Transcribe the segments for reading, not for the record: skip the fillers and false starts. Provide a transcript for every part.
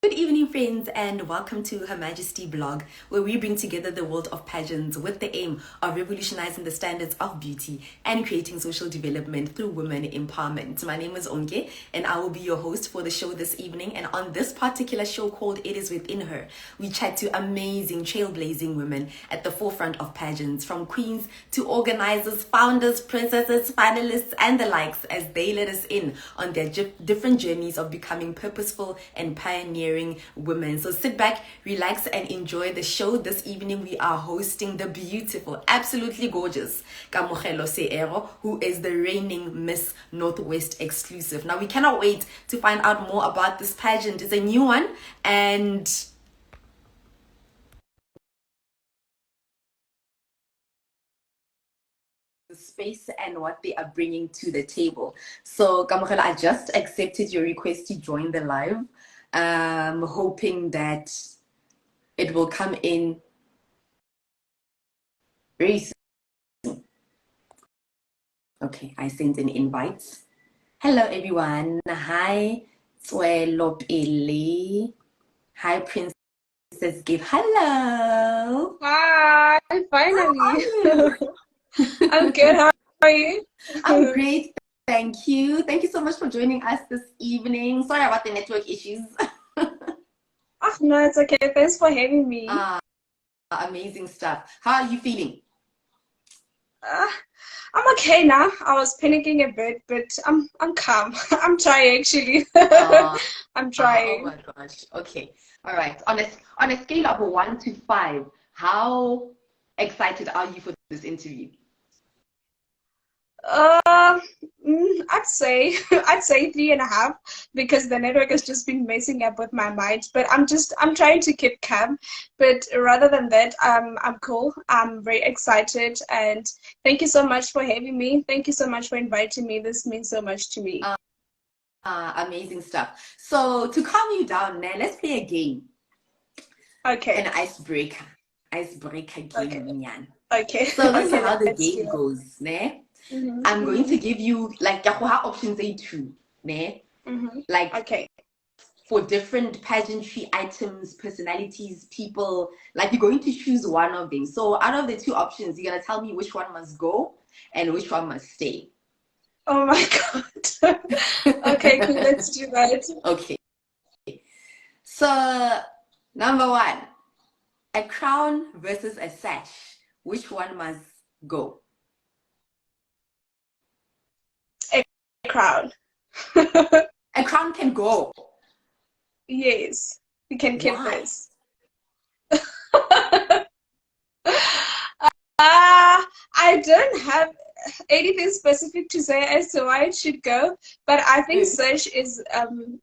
Good evening, friends, and welcome to Her Majesty blog, where we bring together the world of pageants with the aim of revolutionizing the standards of beauty and creating social development through women empowerment. My name is Onke, and I will be your host for the show this evening. And on this particular show called It Is Within Her, we chat to amazing, trailblazing women at the forefront of pageants, from queens to organizers, founders, princesses, finalists, and the likes, as they let us in on their different journeys of becoming purposeful and pioneering women. So sit back, relax, and enjoy the show. This evening we are hosting the beautiful, absolutely gorgeous Kamogelo Seero, who is the reigning Miss Northwest exclusive. Now we cannot wait to find out more about this pageant. It's a new one, and the space and what they are bringing to the table. So Kamogelo, I just accepted your request to join the live, hoping that it will come in very soon. Okay, I sent an invite. Hello everyone. Hi Tswelopele. Hi Princess Give. Hello. Hi, How finally. are you? I'm good. How are you? I'm great. Thank you. Thank you so much for joining us this evening. Sorry about the network issues. Oh, no, it's okay. Thanks for having me. Amazing stuff. How are you feeling? Uh, I'm okay now. I was panicking a bit, but I'm calm. I'm trying actually. I'm Oh trying. my gosh. Okay. All right. On a scale of 1 to 5, how excited are you for this interview? Uh, I'd say I'd say 3.5 because the network has just been messing up with my mind. But I'm trying to keep calm. But rather than that, I'm cool. I'm very excited, and thank you so much for having me. Thank you so much for inviting me. This means so much to me. Amazing stuff. So to calm you down, now let's play a game, an Okay, icebreaker okay, game, Nyan. okay, So this is okay. how the Let's do game it. goes, ne? I'm going Mm-hmm, to give you like options A2, ne? mm-hmm. Like Okay, for different pageantry items, personalities, people, like you're going to choose one of them. So out of the two options, you're gonna tell me which one must go and which one must stay. oh my God. Okay, cool. Let's do that. Okay. So number one, a crown versus a sash. Which one must go? A crown. A crown can go. Yes, we can keep Why? this. I don't have anything specific to say as to why it should go, but I think Mm, sash is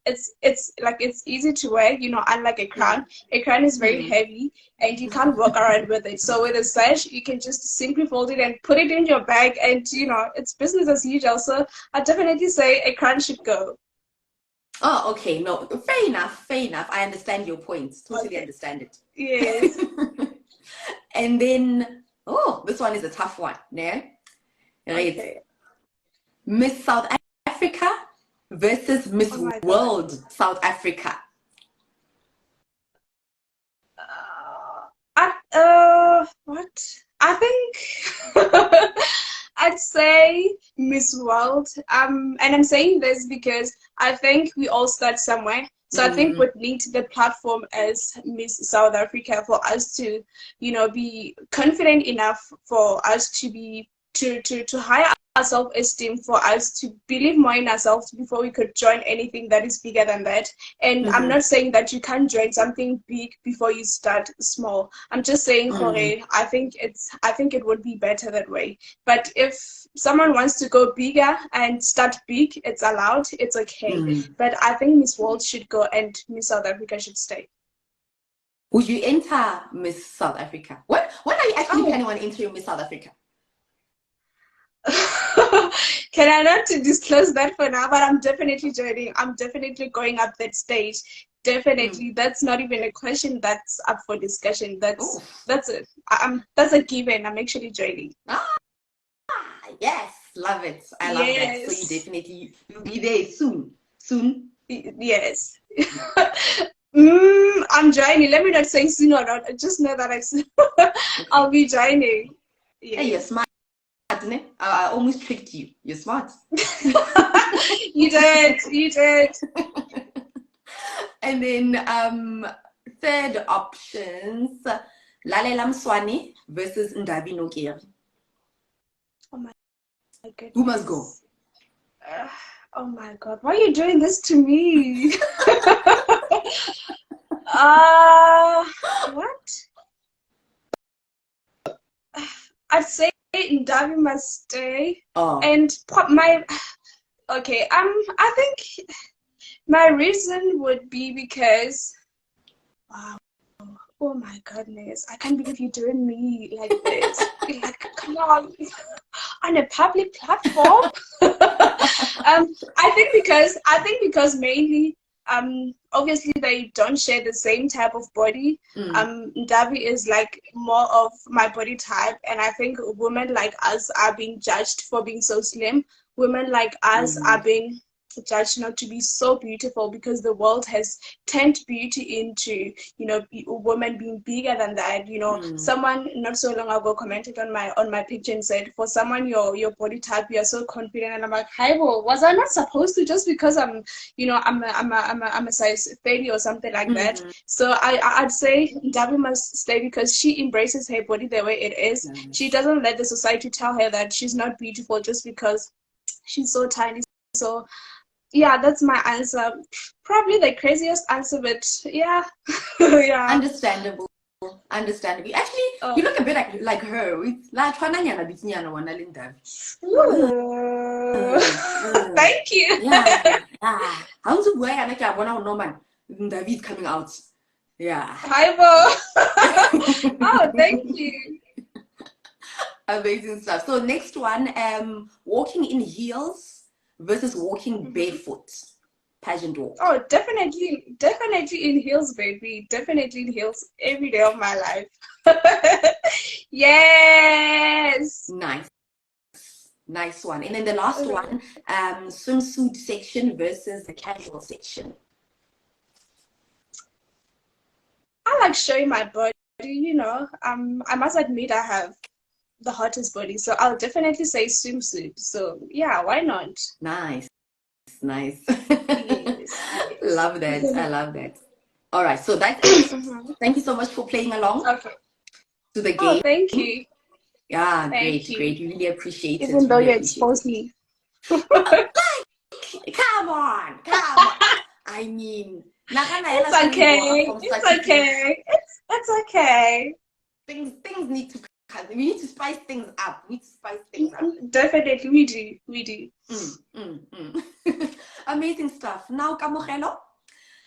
it's like it's easy to wear, unlike a crown. mm, A crown is very mm. heavy and you can't walk around with it. So with a sash, you can just simply fold it and put it in your bag, and it's business as usual. So I definitely say a crown should go. Oh, okay. No, fair enough. Fair enough. I understand your point. Totally Okay. understand it. Yes. And then, oh, this one is a tough one. Ne? Right. Okay. Miss South Africa versus Oh Miss my God. World South Africa. What? I think I'd say Miss World. And I'm saying this because I think we all start somewhere. So I think Mm, we need the platform as Miss South Africa for us to, be confident enough for us to be to hire our self-esteem, for us to believe more in ourselves before we could join anything that is bigger than that. And I'm mm-hmm, not saying that you can't join something big before you start small. I'm just saying, mm, Jorge, I think it would be better that way. But if someone wants to go bigger and start big, it's allowed, it's okay. mm. But I think Miss World should go and Miss South Africa should stay. Would you enter Miss South Africa? When are you actually Oh. planning on entering Miss South Africa? Can I not to disclose that for now? But I'm definitely joining. I'm definitely going up that stage. Mm. Definitely, that's not even a question that's up for discussion. Oh, That's it. That's a given. I'm actually joining. ah, yes, love it. I love that. So you Yes, definitely you'll be there soon. Soon. yes. I'm joining. Let me not say soon or not. I just know that I'll be joining. Yeah. Hey, you're smart, isn't it? I almost tricked you. You're smart. You did. And then third options, Lalela Mswane versus Ndavi Nokeri. Oh my goodness. Who must go? Oh my God, why are you doing this to me? What? I'd say Ndavi must stay. Oh. And okay, I think my reason would be because, wow, oh my goodness, I can't believe you're doing me like this. Like, come on a public platform. I think because mainly obviously they don't share the same type of body. Ndavi is like more of my body type, and I think women like us are being judged for being so slim. Women like us are being judged not to be so beautiful because the world has turned beauty into, you know, women being bigger than that. You know, someone not so long ago commented on my picture and said, for someone your body type, you are so confident. And I'm like, hi, well, was I not supposed to, just because I'm, you know, I'm a size 30 or something like that? So I'd say Ndavi must stay because she embraces her body the way it is. Nice. She doesn't let the society tell her that she's not beautiful just because she's so tiny. So yeah, that's my answer. Probably the craziest answer, but yeah. Yeah. Understandable. Actually, you look a bit like her. Thank you. Yeah. How's the way I David coming out? Yeah. Hi, Bo. Oh, thank you. Amazing stuff. So next one, walking in heels versus walking barefoot. Pageant walk. Oh, definitely in heels, baby. Definitely in heels every day of my life. Yes. Nice one. And then the last one, swimsuit section versus the casual section. I like showing my body, you know. I must admit I have the hottest body, so I'll definitely say swimsuit. So yeah, why not? Nice. Yes. Love that. I love that. All right, so that's it. Thank you so much for playing along to the game. Oh, thank you. Yeah, great. We really appreciate it. Even though you exposed me. Come on. I mean, it's okay. It's okay. Things need to. We need to spice things up. Definitely, we do. Amazing stuff. Now, Kamogelo,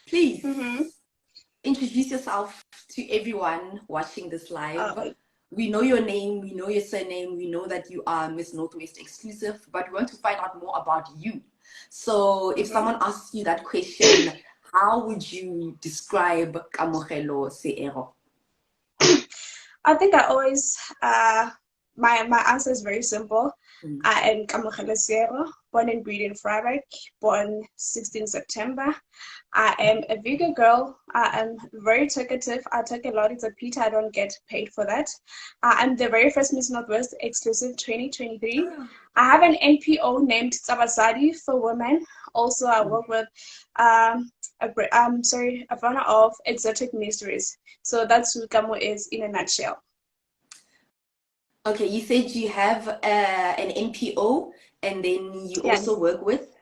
please introduce yourself to everyone watching this live. We know your name, we know your surname, we know that you are Miss Northwest exclusive, but we want to find out more about you. So if someone asks you that question, how would you describe Kamogelo Seero? I think I always, my answer is very simple. I am Kamogelo Seero, born and bred in Vryburg, born 16 September. I am a vegan girl. I am very talkative. I talk a lot. It's a pity I don't get paid for that. I'm the very first Miss Northwest exclusive 2023. I have an NPO named Tsabasadi for women. Also, I work with a founder of Exotic Mysteries. So that's who Kamo is in a nutshell. Okay, you said you have an NPO, and then you also work with?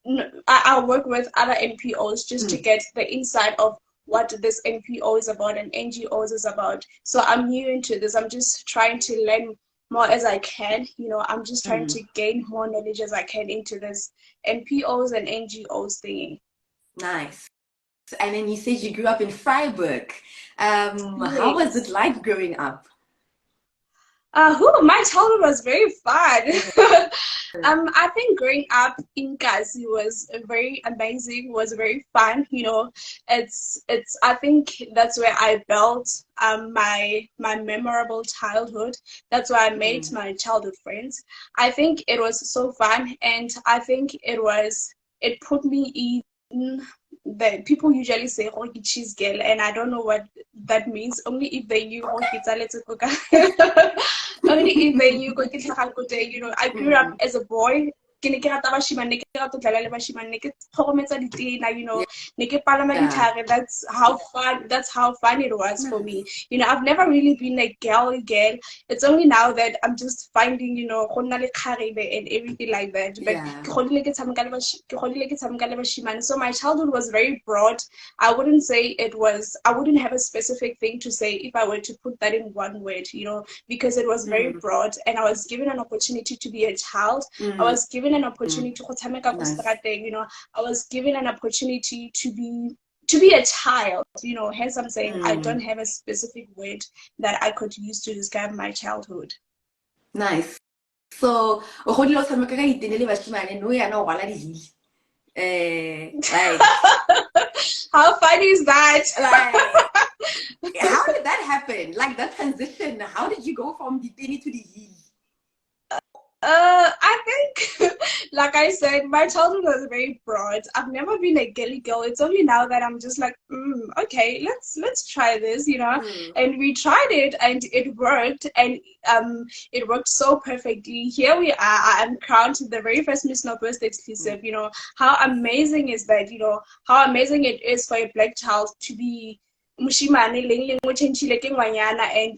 No, I work with other NPOs just to get the insight of what this NPO is about and NGOs is about. So I'm new into this. I'm just trying to learn more as I can. You know, I'm just trying to gain more knowledge as I can into this NPOs and NGOs thingy. Nice. And then you said you grew up in Vryburg. How was it like growing up? My childhood was very fun. I think growing up in Gazi was very amazing, was very fun. You know, I think that's where I built my memorable childhood. That's where I made my childhood friends. I think it was so fun, and I think it put me in the people usually say "Hockey cheese girl," and I don't know what that means. Only if they knew Hockey only if they knew you know, I grew up as a boy. Ke ne ke rata bashimane, ne ke rata go dlala le bashimane, ne ke tlhogometsa ditena, you know, ne ke palama ditlhare. That's how fun it was for me. You know, I've never really been a girl. It's only now that I'm just finding, you know, go nna le kgarebe and everything like that. But ke godile ke tshameka le bashimane. So my childhood was very broad. I wouldn't have a specific thing to say if I were to put that in one word, you know, because it was very broad, and I was given an opportunity to be a child. I was given an opportunity to you know, I was given an opportunity to be a child, you know. Hence I'm saying I don't have a specific word that I could use to describe my childhood. Nice. So like how funny is that? Like, how did that happen? Like that transition, how did you go from the penny to the heel? I think, like I said, my childhood was very broad. I've never been a girly girl. It's only now that I'm just like, okay, let's try this, you know. And we tried it, and it worked, and it worked so perfectly. Here we are. I am crowned the very first Miss Northwest exclusive. You know, how amazing is that? You know, how amazing it is for a black child to be and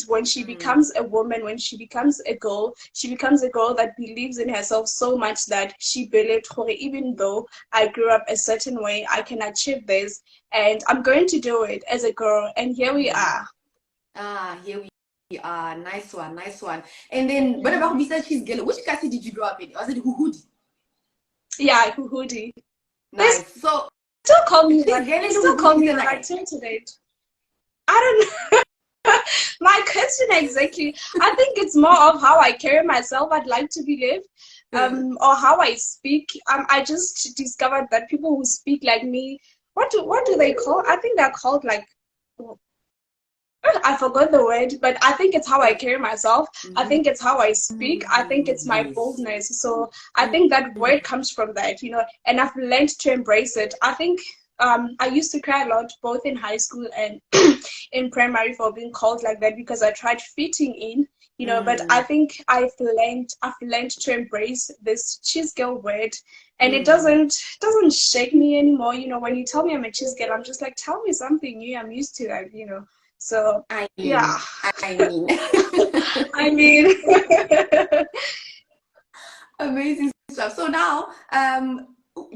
when she becomes a woman, when she becomes a girl that believes in herself so much that she believed, even though I grew up a certain way, I can achieve this, and I'm going to do it as a girl. And here we are. Here we are. Nice one. And then what about besides she's girl? Which castle did you grow up in? Was it Huhudi? Yeah, Huhudi. Nice. So still call me like till today. I don't know my question exactly. I think it's more of how I carry myself. I'd like to believe, or how I speak. I just discovered that people who speak like me, what do they call? I think they're called like, I forgot the word, but I think it's how I carry myself. I think it's how I speak. I think it's my boldness. So I think that word comes from that, you know, and I've learned to embrace it. I think I used to cry a lot, both in high school and in primary, for being called like that, because I tried fitting in, you know. But I think I've learned to embrace this cheese girl word, and it doesn't shake me anymore. You know, when you tell me I'm a cheese girl, I'm just like, tell me something new. I'm used to that, you know. So I mean, amazing stuff. So now,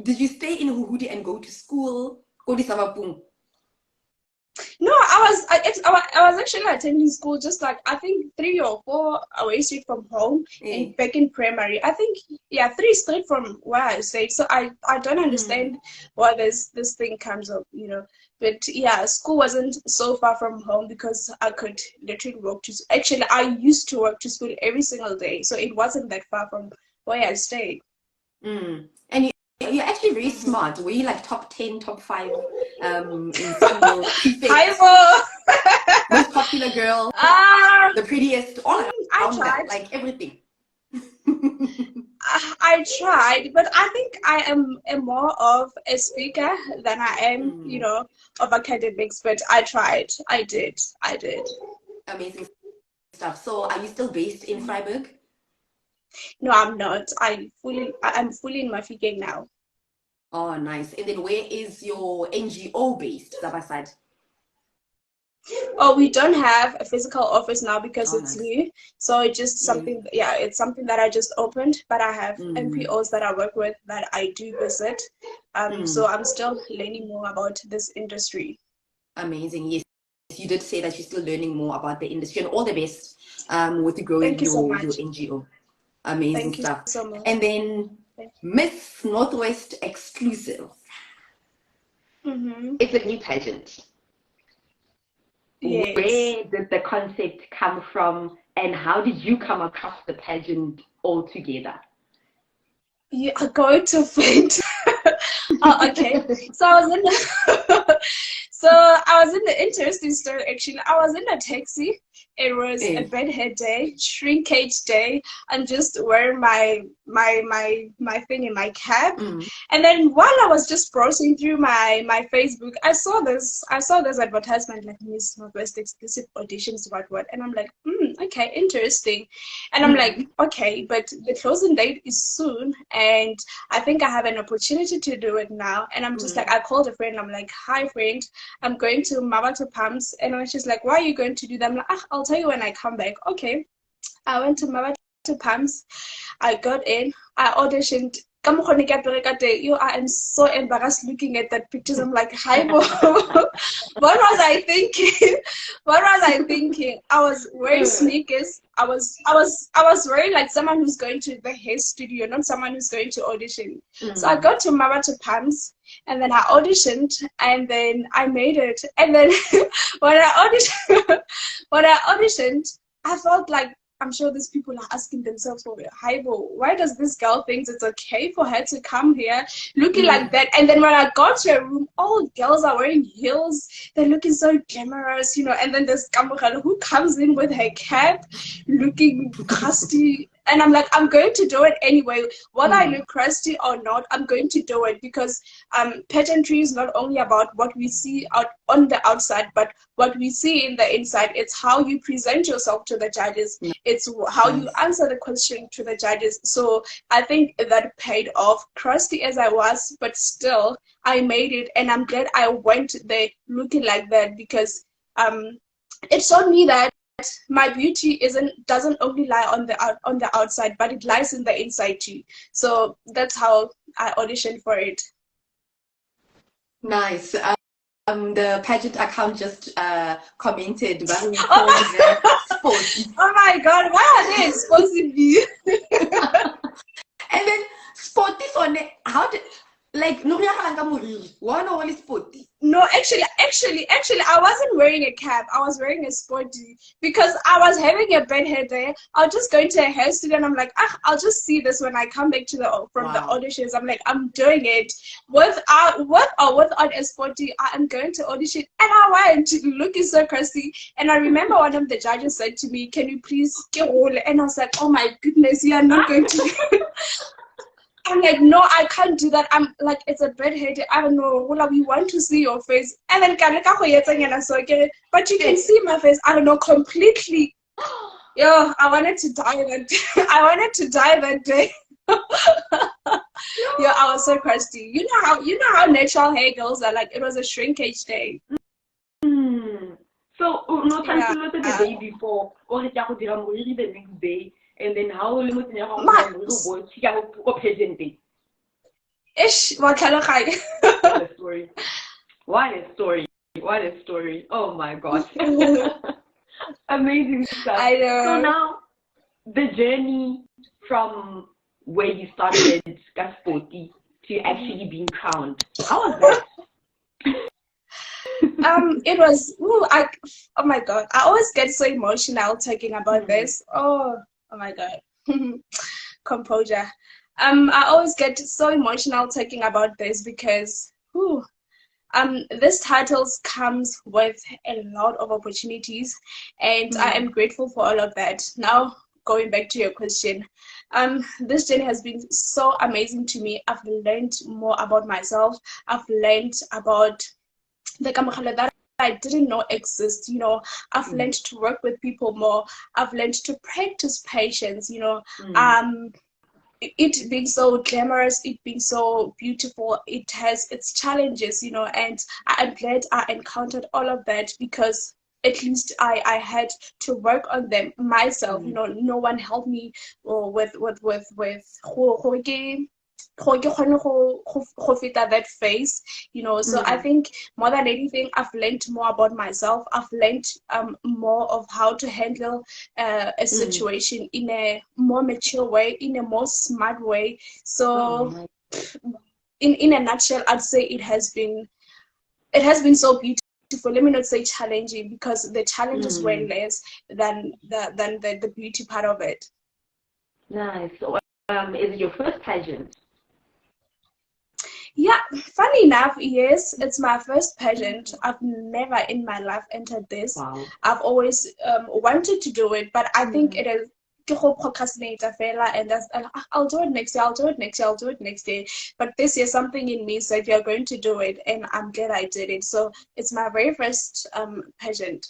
did you stay in Huhudi and go to school? Go to Savapung? No, I was actually attending school just like, I think 3 or 4 away street from home, and back in primary. I think 3 straight from where I stayed. So I don't understand why this thing comes up, you know. But yeah, school wasn't so far from home because I could literally walk to. Actually, I used to walk to school every single day, so it wasn't that far from where I stayed. And you're actually very smart. Were you like top 10, top 5 in school? Most popular girl, the prettiest, all around that, like everything. I tried, but I think I am more of a speaker than I am, you know, of academics. But I tried. I did. Amazing stuff. So, are you still based in Freiburg? No, I'm not. I'm fully in Mafeking now. Oh, nice. And then where is your NGO based, Zabasad? Oh, we don't have a physical office now because it's new. So it's just something, it's something that I just opened, but I have NPOs that I work with that I do visit. So I'm still learning more about this industry. Amazing. Yes, you did say that you're still learning more about the industry, and all the best with growing your NGO. Amazing stuff. Thank you so much. And then Miss Northwest exclusive. It's a new pageant. Yes. Where did the concept come from, and how did you come across the pageant altogether? You are going to faint. Okay. So So I was in the interesting story actually. I was in a taxi. It was a Yes. bedhead day, shrinkage day. I'm just wearing my thing in my cab. Mm. And then while I was just browsing through my Facebook, I saw this advertisement like Miss Northwest exclusive auditions, what. And I'm like, okay, interesting. And I'm like, Mm. okay, but the closing date is soon and I think I have an opportunity to do it now. And I'm just like, Mm. I called a friend. I'm like, hi, friend, I'm going to Mabata Palms. And when she's like, why are you going to do that? I'm like, I'll tell you when I come back. Okay. I went to Mabata Palms. I got in. I auditioned. I am so embarrassed looking at that pictures. I'm like, hi, Bo. What was I thinking? What was I thinking? I was wearing sneakers. I was wearing like someone who's going to the hair studio, not someone who's going to audition. So I Mm. got to Mabata Palms and then I auditioned and then I made it. And then when I auditioned, I felt like I'm sure these people are asking themselves, "Oh, Haibo, why does this girl think it's okay for her to come here looking like Mm. that?" And then when I got to a room, all girls are wearing heels. They're looking so glamorous, And then there's Kamogelo who comes in with her cap, looking crusty. And I'm like, I'm going to do it anyway. Whether I Mm. look crusty or not, I'm going to do it because pageantry is not only about what we see out on the outside, but what we see in the inside. It's how you present yourself to the judges. It's how you Nice. answer the question to the judges. So I think that paid off. Crusty as I was, but still I made it, and I'm glad I went there looking like that because it showed me that my beauty doesn't only lie on the outside, but it lies in the inside too. So that's how I auditioned for it. Nice. The pageant account just commented, but we Oh called my, that sporty. oh my God, why are they exposing me? And then sporty on it. How did like no one only sporty? No, actually, I wasn't wearing a cap. I was wearing a sporty because I was having a bad hair day. I was just going to a hair studio and I'm like, I'll just see this when I come back from the Wow. auditions. I'm like, I'm doing it with or without a sporty. I am going to audition, and I went looking so crusty. And I remember one of the judges said to me, "Can you please get all?" And I was like, "Oh my goodness, you are not going to." I'm like, no, I can't do that. I'm like, it's a bad headache. I don't know. Well, we want to see your face. And then, but you can see my face. I don't know, completely. Yo, I wanted to die that day. I wanted to die that day. Yo, I was so crusty. You know how natural hair girls are like. It was a shrinkage day. Hmm. So, no Yeah. cancel the day before, or it's the next day, and then how long is Ma, the pageant day? ish, what kind of What a story. What a story. What a story. Oh my gosh. Amazing stuff. I So know. now, the journey from where you started Gaspoti to actually being crowned, how was that? It was, oh my God, I always get so emotional talking about Hmm. this. Oh my God. Composure. I always get so emotional talking about this because, this titles comes with a lot of opportunities, and I am Hmm. grateful for all of that. Now, going back to your question, this journey has been so amazing to me. I've learned more about myself. I've learned about the Kamogelo that I didn't know exist. I've Hmm. learned to work with people more. I've learned to practice patience. Hmm. Um, it being so glamorous, it being so beautiful, it has its challenges, and I'm glad I encountered all of that because at least I had to work on them myself. Hmm. No one helped me with that phase. So I Hmm. think more than anything, I've learned more about myself. I've learned more of how to handle a Hmm. situation in a more mature way, in a more smart way. Oh So my. in a nutshell, I'd say it has been so beautiful. Let me not say challenging because the challenges were Hmm. less than the beauty part of it. Nice. So, is it your first pageant? Yeah, funny enough, yes, it's my first pageant. I've never in my life entered this. Wow. I've always wanted to do it, but I think it is ke go procrastinator fela, and I'll do it next year, I'll do it next year, I'll do it next year. But this year, something in me said you're going to do it, and I'm glad I did it. So it's my very first pageant.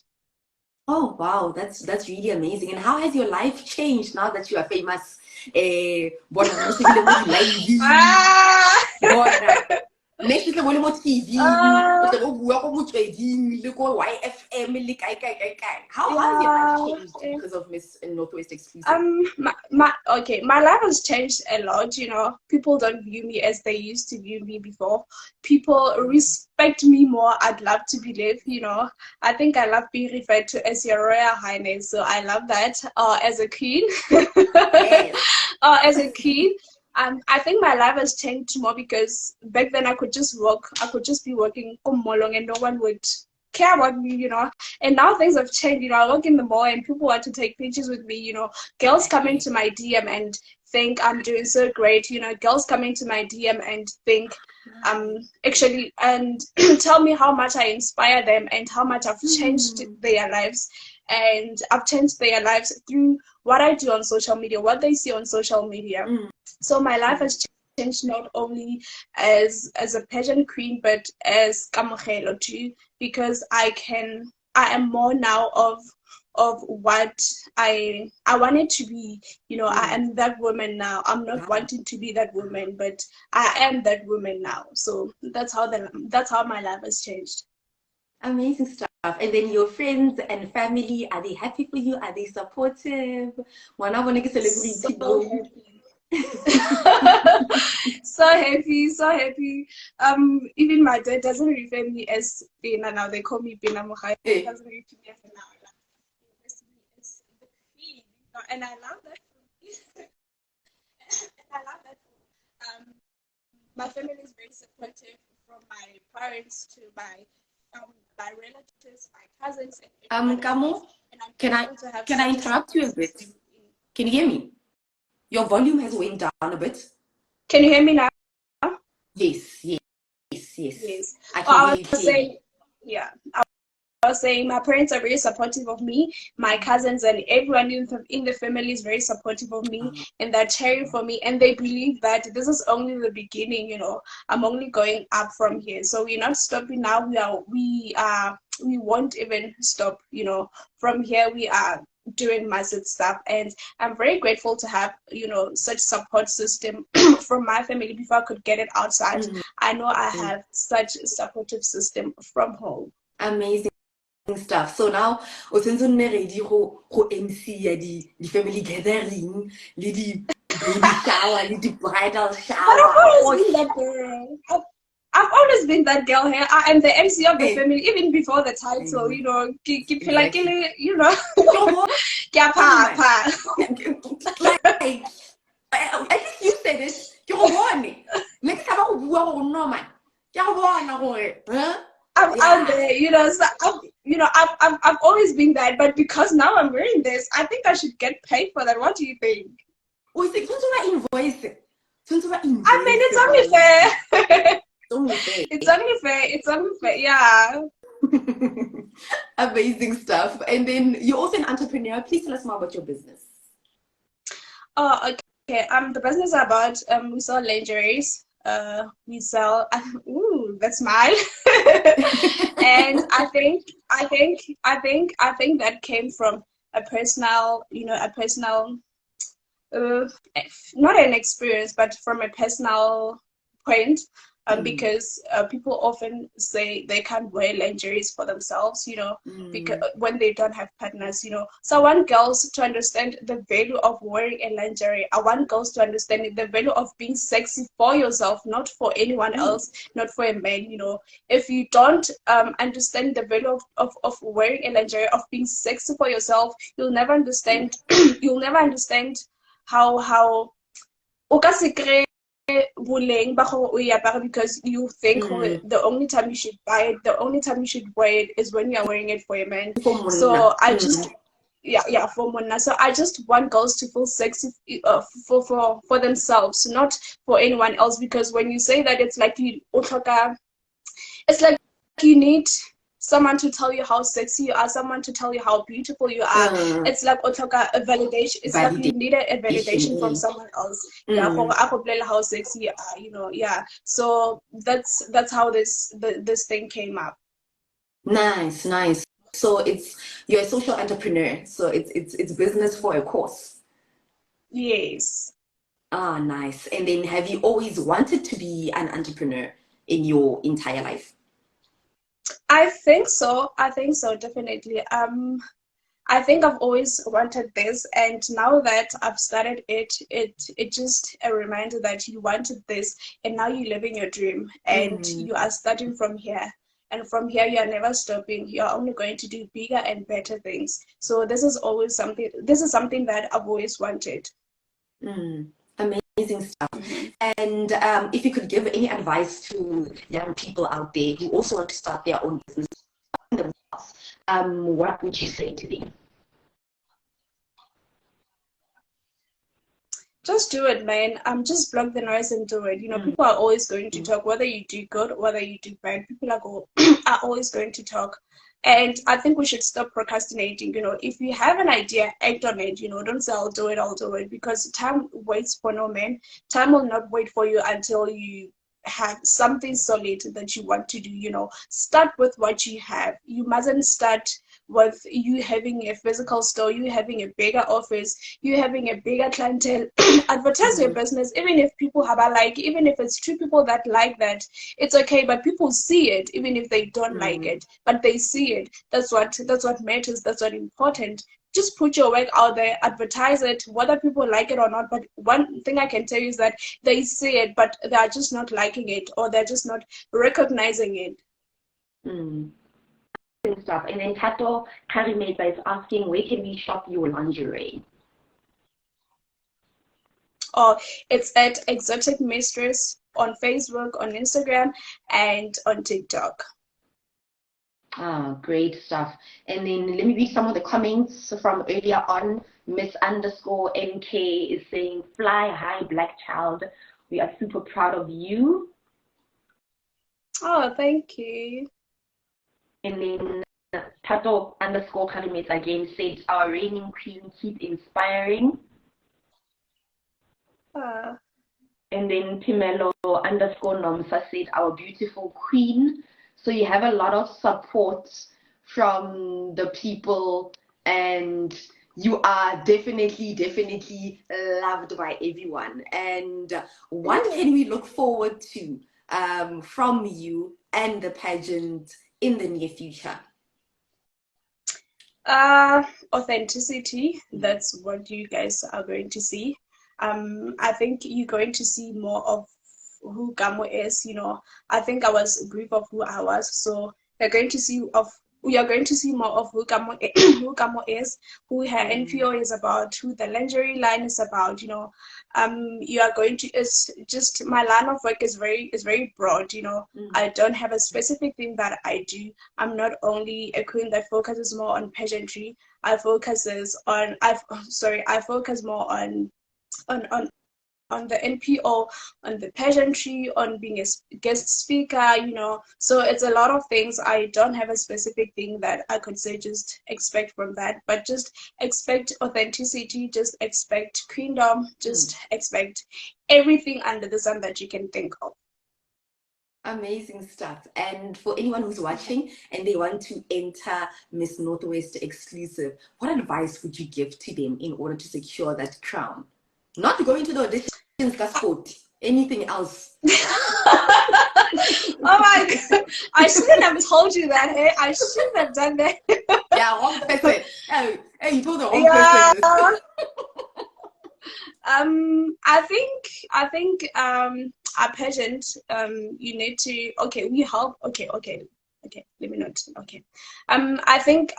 Oh wow, that's really amazing. And how has your life changed now that you are famous? Bona mo se bile mo di-live. Ah! Bona next le mo le mo TV, o tle o bua go motsweding le ko YFM le kae. How has your life Yeah. changed because of Miss Northwest Exclusive? My life has changed a lot, you know. People don't view me as they used to view me before. People respect me more. I'd love to believe, you know. I think I love being referred to as your Royal Highness, so I love that. As a queen. Yes. As a queen. I think my life has changed more because back then I could just work. I could just be working kumolong and no one would care about me, you know. And now things have changed, you know. I work in the mall and people want to take pictures with me, you know. Girls come into my DM and think I'm doing so great, you know. Girls come into my DM and think actually and tell me how much I inspire them and how much I've changed their lives. And I've changed their lives through what I do on social media, what they see on social media. So my life has changed not only as a pageant queen, but as Kamogelo too, because I am more now of what I wanted to be. You know, I am that woman now. I'm not wanting to be that woman, but I am that woman now. So that's how my life has changed. Amazing stuff. And then your friends and family, are they happy for you? Are they supportive? Ngwana bona ke celebrity So though. happy. So happy. Even my dad doesn't refer me as Pina now. They call me Pina Mohai. He doesn't refer me as now. Like, he refers to me as the queen. And I love that. And I love that. My family is very supportive, from my parents to my relatives, my cousins, and everyone Kamo, else. And I'm can grateful to have I such a interrupt you a support bit? system. Can you hear me? Your volume has went down a bit. Can you hear me now? Yes. Yes. I Well, can I hear you was clearly. saying, yeah. I was saying my parents are very supportive of me. My cousins and everyone in the family is very supportive of me, and they're cheering for me. And they believe that this is only the beginning. You know, I'm only going up from here. So we're not stopping now. We won't even stop. You know, from here we are doing massive stuff, and I'm very grateful to have, you know, such support system from my family before I could get it outside. I know I have such a supportive system from home. Amazing stuff. So now, o tshwanetse o nne ready go MC ya di-family gathering, le di-baby shower, le di-bridal But I've shower. always been that girl. I've always been that girl here. I am the MC of the family, even before the title. You know, Exactly. you know, Like, at least you said it. Ke go bone. Ne ke tshaba go bua go nno man. Ke go bona gore, huh? I'm out Yeah. there, you know. So I've always been that, but because now I'm wearing this, I think I should get paid for that. What do you think? O se tshwantse ba invoice. Tshwantse ba I mean, it's only invoice. fair. It's only fair. It's only fair. It's only fair. Yeah. Amazing stuff. And then you're also an entrepreneur. Please tell us more about your business. Oh, okay. The business is about we sell lingeries. We sell. Ooh, that's mine. And I think that came from a personal, you know, uh, not an experience, but from a personal point. Because people often say they can't wear lingeries for themselves, you know, because when they don't have partners, you know. So I want girls to understand the value of wearing a lingerie. I want girls to understand the value of being sexy for yourself, not for anyone else, not for a man, you know. If you don't understand the value of wearing a lingerie, of being sexy for yourself, you'll never understand. You'll never understand how o ka se kry boleng ba gore o e apare, because you think the only time you should buy it, the only time you should wear it is when you're wearing it for a man. So for Mona. So I just want girls to feel sexy for themselves, not for anyone else. Because when you say that, it's like it's like you need someone to tell you how sexy you are, someone to tell you how beautiful you are. It's like a validation. It's like you need a validation from someone else. Yeah, how sexy you are, Yeah. So that's how this thing came up. Nice, nice. So you're a social entrepreneur. So it's business for a cause. Yes. Ah, nice. And then have you always wanted to be an entrepreneur in your entire life? I think so. Definitely. I think I've always wanted this, and now that I've started it just a reminder that you wanted this, and now you're living your dream, and you are starting from here. And from here, you are never stopping. You are only going to do bigger and better things. So this is always something. This is something that I've always wanted. Amazing stuff. And if you could give any advice to young people out there who also want to start their own business, what would you say to them? Just do it, man. Just block the noise and do it. People are always going to talk, whether you do good, whether you do bad. People are always going to talk. And I think we should stop procrastinating. If you have an idea, act on it. Don't say, I'll do it, because time waits for no man. Time will not wait for you until you have something solid that you want to do. Start with what you have. You mustn't start with you having a physical store, you having a bigger office, you having a bigger clientele. Advertise your business, even if people have even if it's 2 people that like that, it's okay. But people see it, even if they don't like it, but they see it. That's what matters. That's what important. Just put your work out there, advertise it, whether people like it or not. But one thing I can tell you is that they see it, but they are just not liking it, or they're just not recognizing it. Stuff. And then Tato Karimeta is asking, where can we shop your lingerie? It's at Exotic Mistress on Facebook, on Instagram, and on TikTok. Great stuff. And then let me read some of the comments from earlier on. Miss_MK is saying, fly high, black child. We are super proud of you. Oh, thank you. And then Tato_Karimeta again said, our reigning queen, keep inspiring. And then Pimelo_Nomsa said, our beautiful queen. So you have a lot of support from the people, and you are definitely loved by everyone. And what can we look forward to from you and the pageant in the near future? Authenticity. That's what you guys are going to see. I think you're going to see more of who Gamo is. I think I was a brief of who I was, so we are going to see more of who Gamo is, who her NPO is about, who the lingerie line is about. You are going to. It's just my line of work is very broad. I don't have a specific thing that I do. I'm not only a queen that focuses more on pageantry. I focus more on the NPO, on the pageantry, on being a guest speaker, So it's a lot of things. I don't have a specific thing that I could say just expect from that, but just expect authenticity, just expect queendom, just expect everything under the sun that you can think of. Amazing stuff. And for anyone who's watching and they want to enter Miss Northwest exclusive, what advice would you give to them in order to secure that crown? Not going to the auditions, Gasport. Anything else? Oh my God. I shouldn't have told you that. Hey, I shouldn't have done that. Yeah, wrong person. Hey, you told the wrong person. I think a pageant, you need to we help okay, let me not I think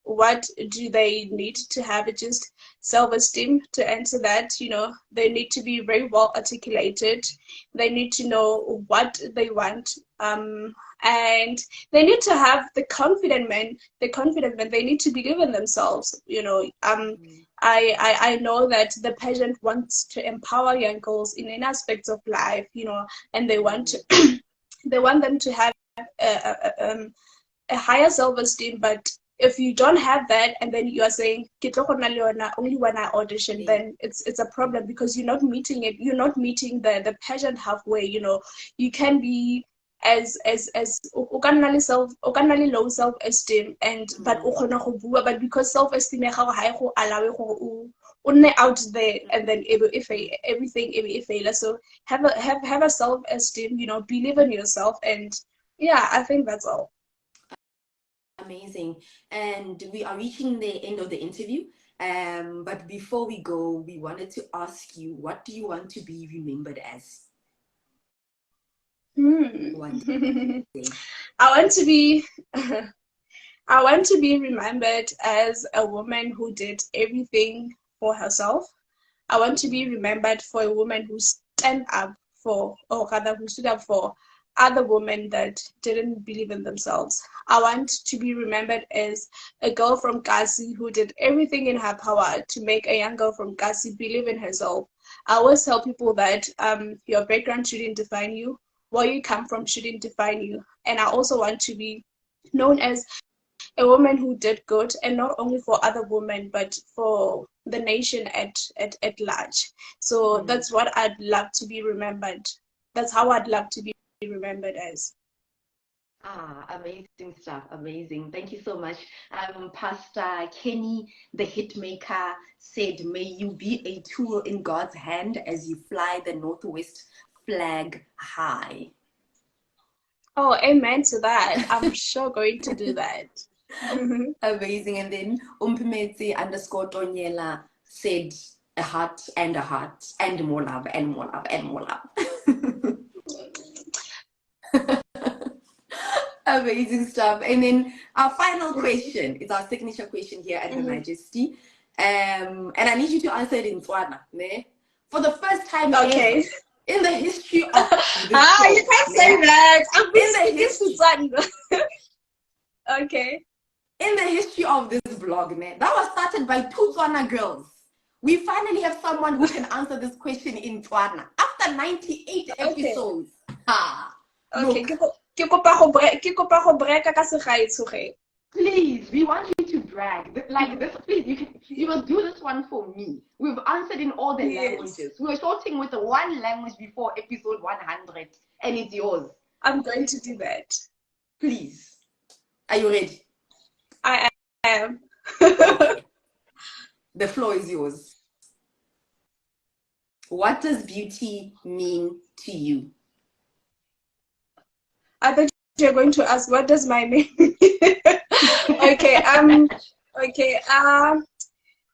what do they need to have? It just self-esteem to answer that. They need to be very well articulated. They need to know what they want. and they need to have the confident men. They need to believe in themselves. I know that the pageant wants to empower young girls in any aspects of life, and they want to they want them to have a higher self-esteem. But if you don't have that, and then you are saying "Ke tlo go nna le yona only when I audition," then it's a problem, because you're not meeting it. You're not meeting the pageant halfway. You can be as o ka nna le low self-esteem, and but o kgona go bua, but because self-esteem ya gago ha e go allow gore o nne out there, and then everything e failure. So have a self-esteem, believe in yourself, and yeah, I think that's all. Amazing. And we are reaching the end of the interview. But before we go, we wanted to ask you, what do you want to be remembered as? One day. I want to be I want to be remembered as a woman who did everything for herself. I want to be remembered for a woman who stand up for, or rather who stood up for other women that didn't believe in themselves. I want to be remembered as a girl from Kasi who did everything in her power to make a young girl from Kasi believe in herself. I always tell people that your background shouldn't define you, where you come from shouldn't define you. And I also want to be known as a woman who did good, and not only for other women, but for the nation at large. So that's what I'd love to be remembered. That's how I'd love to be remembered as. Amazing stuff. Amazing. Thank you so much. Pastor Kenny, the hitmaker, said, "May you be a tool in God's hand as you fly the Northwest flag high." Oh, amen to that. I'm sure going to do that. Amazing. And then Umpimetse_Tonyela said, "A heart, and more love, and more love, and more love." Amazing stuff. And then our final question is our signature question here at Her Majesty. And I need you to answer it in Tswana. Ne? For the first time ever in the history of this you can't say that. I'm in the history. Okay. In the history of this vlog, ne, that was started by two Tswana girls. We finally have someone who can answer this question in Tswana after 98 episodes. Okay. Please, we want you to brag. Like this, please, you will do this one for me. We've answered in all the languages. We were sorting with the one language before episode 100, and it's yours. I'm going to do that. Please. Are you ready? I am. Okay. The floor is yours. What does beauty mean to you? I thought you were going to ask, what does my name mean? Okay,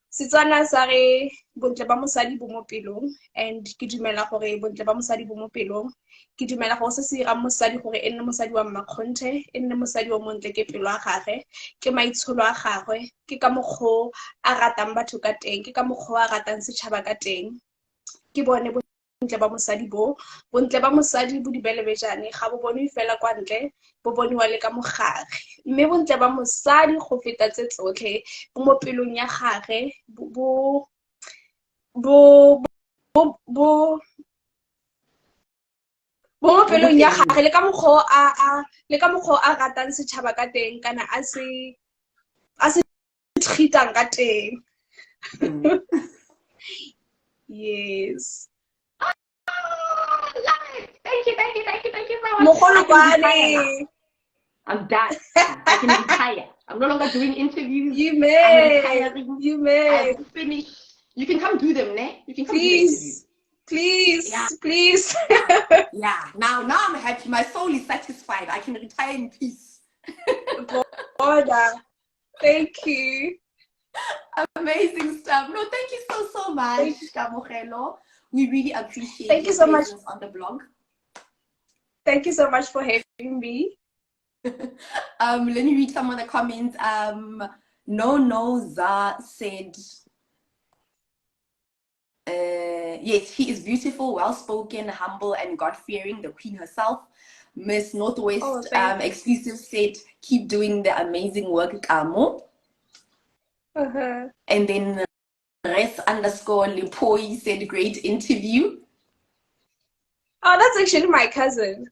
Setswana sa re bontle ba mosadi bo mo pelong, and ke dumela gore bontle ba mosadi bo mo pelong. Ke dumela gore se se irang mosadi gore e nne mosadi wa mmakgonthe, e nne mosadi wa montle ke pelo ya gagwe, ke maitsholo a gagwe, ke ka mokgwa a ratang batho ka teng, ke ka mokgwa a ratang setšhaba ka teng. Ke bone bontle ba mosadi bontle ba mosadi bo dibelebejane ga bo bone fela kwa ntle, bo boniwa le ka mogare. Mme bontle ba mosadi go feta tse tsotlhe bo mo pelong ya gagwe, bo mo pelong ya gagwe, le ka mokgwa a ratang setšhaba ka teng, kana a se treatang ka teng. Yes. Thank you so much. I'm done. I can retire. I'm no longer doing interviews. You may. I'm finished. You can come do them, ne? You can come do the interviews. Please. Yeah. Now I'm happy. My soul is satisfied. I can retire in peace. Border. Thank you. Amazing stuff. No, thank you so much, Kamogelo. We really appreciate your so presence on the blog. Thank you so much for having me. Let me read some of the comments. Za said, yes, she is beautiful, well-spoken, humble, and God-fearing, the queen herself. Miss Northwest Oh, thank exclusive said, keep doing the amazing work, Kamo. uh-huh. And then Res underscore Lipoi said, great interview. Oh, that's actually my cousin.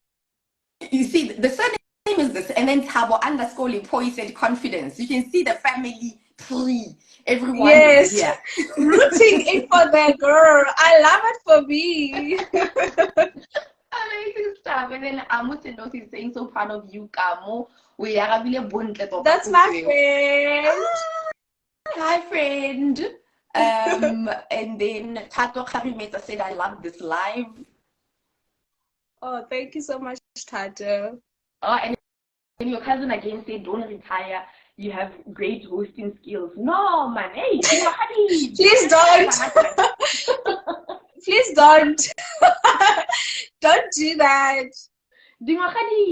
You see, the surname is this, and then Tabo underscore Lipoi said confidence. You can see the family tree. Everyone is Yes. here. Rooting in for that girl. I love it for me. Amazing stuff. And then Amutenos is saying, so proud of you, Kamo. We are really That's my friend. Hi, friend. And then Tato Karimeta said, I love this live. Oh, thank you so much, Tato. Oh, and then your cousin again said, don't retire. You have great hosting skills. No, man. Hey, Please don't. Please don't. Don't do that. Okay.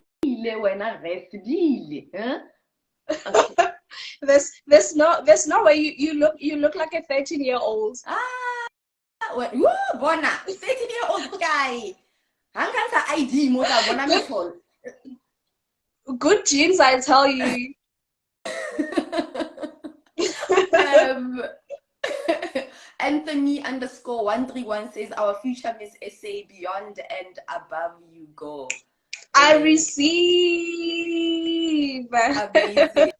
There's no way you look like a 13-year-old. What? Woo, Bona, 13-year-old guy. Hanggang sa ID mo ta Bona Mitchell. Good genes, I tell you. Anthony underscore 131 says, our future Miss SA, beyond and above you go. I receive. Amazing.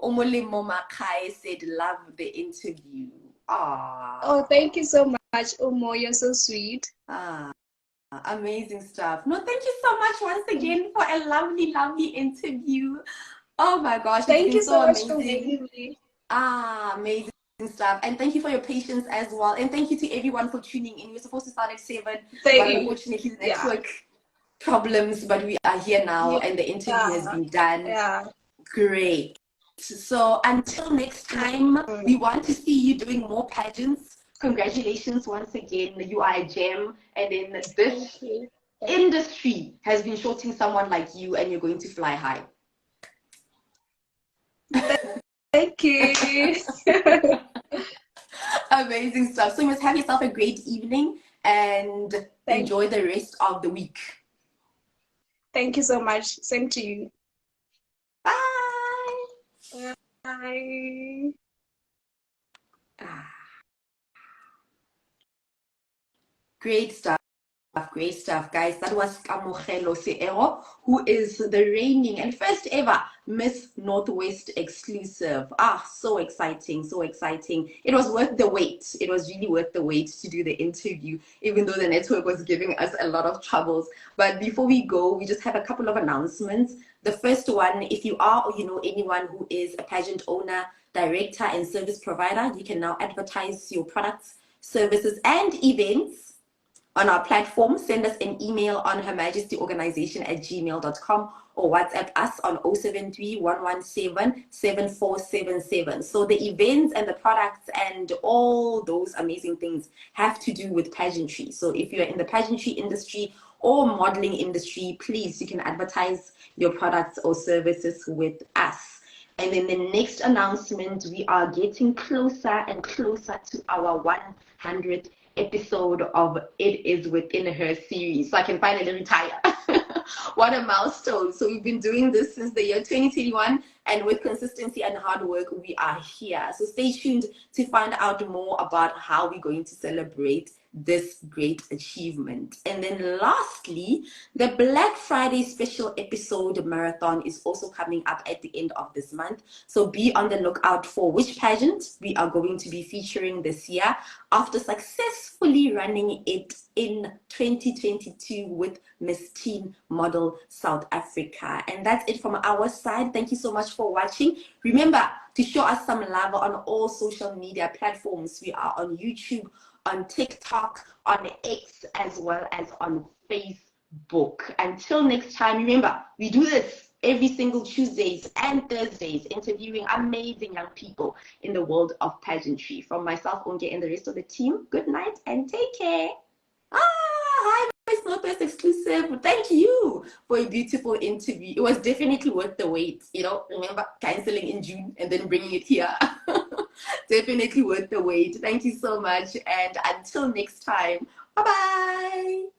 Omolimo Makai said, love the interview. Oh, thank you so much, Omo. You're so sweet. Amazing stuff. No, thank you so much once again for a lovely, lovely interview. Oh my gosh, Thank you so much amazing. for having me. Amazing stuff. And thank you for your patience as well. And thank you to everyone for tuning in. We were supposed to start at 7, but unfortunately the network problems, but we are here now and the interview has been done. Yeah. Great. So until next time, we want to see you doing more pageants. Congratulations once again. You are a gem. And then this industry has been shorting someone like you, and you're going to fly high. Thank you. Amazing stuff. So you must have yourself a great evening and enjoy the rest of the week. Thank you so much. Same to you. Bye. Bye. Great stuff. Great stuff, guys. That was Kamogelo Seero, who is the reigning and first ever Miss Northwest exclusive. So exciting, so exciting. It was worth the wait. It was really worth the wait to do the interview, even though the network was giving us a lot of troubles. But before we go, we just have a couple of announcements. The first one, if you are or you know anyone who is a pageant owner, director, and service provider, you can now advertise your products, services, and events on our platform. Send us an email on hermajestyorganization@gmail.com or WhatsApp us on 073-117-7477. So the events and the products and all those amazing things have to do with pageantry. So if you're in the pageantry industry or modeling industry, please, you can advertise your products or services with us. And then the next announcement, we are getting closer and closer to our 100th episode of It Is Within Her series, so I can finally retire. What a milestone. So we've been doing this since the year 2021, and with consistency and hard work, we are here. So stay tuned to find out more about how we're going to celebrate this great achievement. And then lastly, the Black Friday special episode marathon is also coming up at the end of this month. So be on the lookout for which pageant we are going to be featuring this year after successfully running it in 2022 with Miss Teen Model South Africa. And that's it from our side. Thank you so much for watching. Remember to show us some love on all social media platforms. We are on YouTube, on TikTok, on X, as well as on Facebook. Until next time, remember, we do this every single Tuesdays and Thursdays, interviewing amazing young people in the world of pageantry. From myself, Onge, and the rest of the team, good night and take care. Hi, Miss Northwest exclusive. Thank you for a beautiful interview. It was definitely worth the wait. You know, remember canceling in June and then bringing it here. Definitely worth the wait. Thank you so much. And until next time, bye-bye.